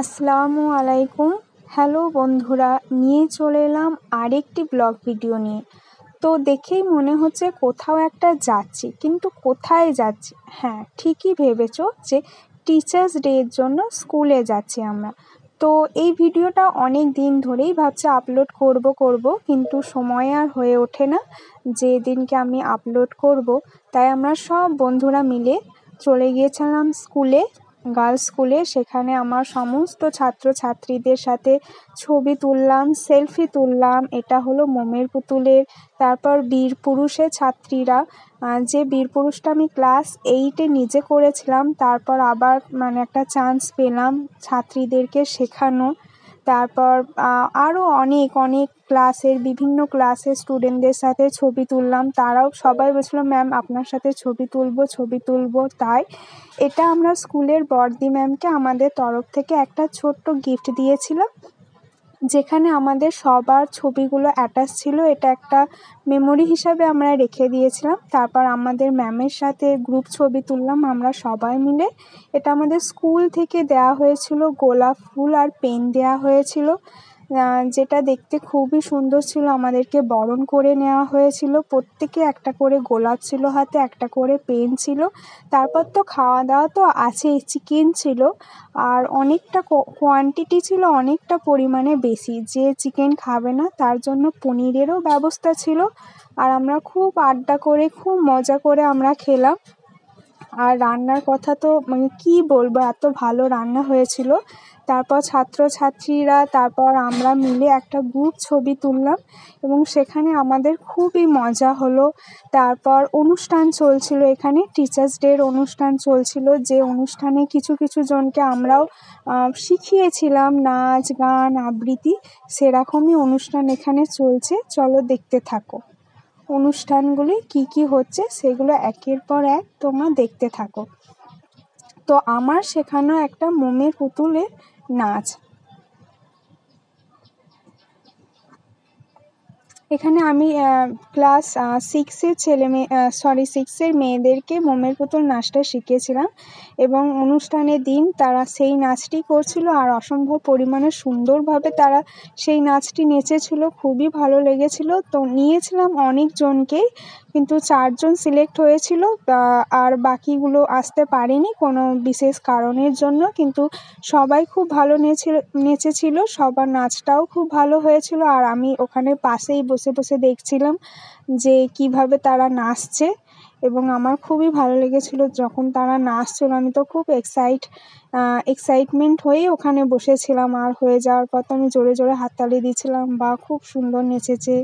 আসসালামু আলাইকুম। হ্যালো বন্ধুরা, নিয়ে চলে এলাম আরেকটি ব্লগ ভিডিও নিয়ে। তো দেখেই মনে হচ্ছে কোথাও একটা যাচ্ছি, কিন্তু কোথায় যাচ্ছি? হ্যাঁ, ঠিকই ভেবেছো যে টিচার্স ডে এর জন্য স্কুলে যাচ্ছি আমরা। তো এই ভিডিওটা অনেক দিন ধরেই ভাবছি আপলোড করব, কিন্তু সময় আর হয়ে ওঠে না যে দিনকে আমি আপলোড করব। তাই আমরা সব বন্ধুরা মিলে চলে গিয়েছিলাম স্কুলে, গার্লস স্কুলে। সেখানে আমার সমস্ত ছাত্রছাত্রীদের সাথে ছবি তুললাম, সেলফি তুললাম। এটা হলো মোমের পুতুলের। তারপর বীর পুরুষের ছাত্রীরা, যে বীর পুরুষটা আমি ক্লাস 8-এ নিজে করেছিলাম, তারপর আবার একটা চান্স পেলাম ছাত্রীদেরকে শেখানো। তারপর আরও অনেক অনেক বিভিন্ন ক্লাসের স্টুডেন্টদের সাথে ছবি তুললাম। তারাও সবাই বলছিল, ম্যাম আপনার সাথে ছবি তুলবো। তাই এটা আমরা স্কুলের বড়দি ম্যামকে আমাদের তরফ থেকে একটা ছোট্ট গিফট দিয়েছিলাম, যেখানে আমাদের সবার ছবিগুলো অ্যাটাচ ছিল। এটা একটা মেমোরি হিসাবে আমরা রেখে দিয়েছিলাম। তারপর আমাদের ম্যামের সাথে গ্রুপ ছবি তুললাম আমরা সবাই মিলে। এটা আমাদের স্কুল থেকে দেওয়া হয়েছিল, গোলাপ ফুল আর পেন দেওয়া হয়েছিল, যেটা দেখতে খুবই সুন্দর ছিল। আমাদেরকে বরণ করে নেওয়া হয়েছিল, প্রত্যেকে একটা করে গোলাপ ছিল হাতে, একটা করে পেন ছিল। তারপর তো খাওয়া দাওয়া তো আছেই, চিকেন ছিল আর অনেকটা কোয়ান্টিটি ছিল, অনেকটা পরিমাণে বেশি। যে চিকেন খাবে না তার জন্য পনিরেরও ব্যবস্থা ছিল। আর আমরা খুব আড্ডা করে, খুব মজা করে আমরা খেলাম। আর রান্নার কথা তো কী বলবো, এত ভালো রান্না হয়েছিল। তারপর ছাত্রছাত্রীরা, তারপর আমরা মিলে একটা গ্রুপ ছবি তুললাম এবং সেখানে আমাদের খুবই মজা হলো। তারপর অনুষ্ঠান চলছিল, এখানে টিচার্স ডের অনুষ্ঠান চলছিল, যে অনুষ্ঠানে কিছু কিছু জনকে আমরাও শিখিয়েছিলাম নাচ গান আবৃত্তি। সেরকমই অনুষ্ঠান এখানে চলছে, চলো দেখতে থাকো অনুষ্ঠানগুলি কি কি হচ্ছে, সেগুলো একের পর এক তোমরা দেখতে থাকো। তো আমার শেখানো একটা মোমের পুতুলের নাচ। এখানে আমি ক্লাস 6-এর মেয়েদেরকে মোমের পুতুল নাচটা শিখিয়েছিলাম এবং অনুষ্ঠানের দিন তারা সেই নাচটি করছিল আর অসম্ভব পরিমাণে সুন্দরভাবে তারা সেই নাচটি নেচেছিল, খুবই ভালো লেগেছিল। তো নিয়েছিলাম অনেকজনকেই, কিন্তু 4 জন সিলেক্ট হয়েছিল, আর বাকিগুলো আসতে পারেনি কোনো বিশেষ কারণের জন্য। কিন্তু সবাই খুব ভালো নেচেছিল, সবার নাচটাও খুব ভালো হয়েছিল। আর আমি ওখানে পাশেই বসে বসে দেখছিলাম যে কিভাবে তারা নাচছে, এবং আমার খুবই ভালো লেগেছিল যখন তারা নাচছিল। আমি তো খুব এক্সাইটমেন্ট হয়েই ওখানে বসেছিলাম, আর হয়ে যাওয়ার পর তো আমি জোরে জোরে হাততালি দিচ্ছিলাম, বা খুব সুন্দর নেচেছে।